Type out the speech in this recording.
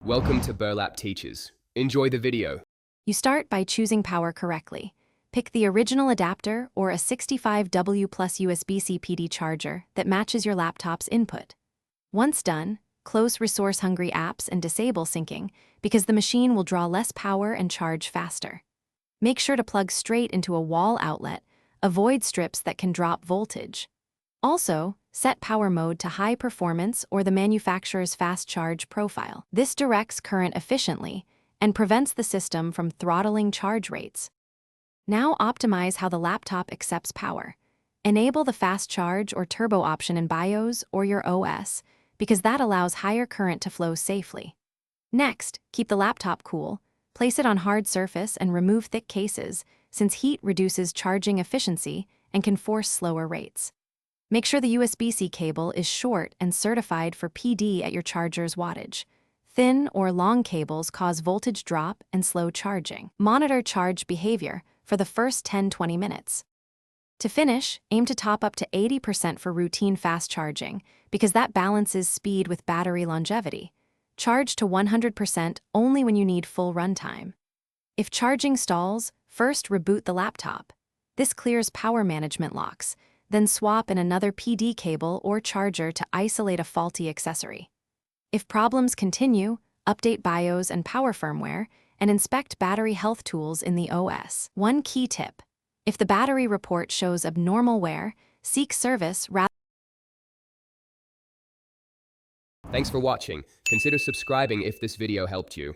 Welcome to Burlap Teachers. Enjoy the video. You start by choosing power correctly. Pick the original adapter or a 65W plus USB-C PD charger that matches your laptop's input. Once done, close resource-hungry apps and disable syncing because the machine will draw less power and charge faster. Make sure to plug straight into a wall outlet. Avoid strips that can drop voltage. Also, set power mode to high performance or the manufacturer's fast charge profile. This directs current efficiently and prevents the system from throttling charge rates. Now optimize how the laptop accepts power. Enable the fast charge or turbo option in BIOS or your OS because that allows higher current to flow safely. Next, keep the laptop cool. Place it on hard surface and remove thick cases since heat reduces charging efficiency and can force slower rates. Make sure the USB-C cable is short and certified for PD at your charger's wattage. Thin or long cables cause voltage drop and slow charging. Monitor charge behavior for the first 10-20 minutes. To finish, aim to top up to 80% for routine fast charging because that balances speed with battery longevity. Charge to 100% only when you need full runtime. If charging stalls, first reboot the laptop. This clears power management locks. Then swap in another PD cable or charger to isolate a faulty accessory. If problems continue, update BIOS and power firmware and inspect battery health tools in the OS. One key tip: if the battery report shows abnormal wear, seek service rather. Thanks for watching. Consider subscribing if this video helped you.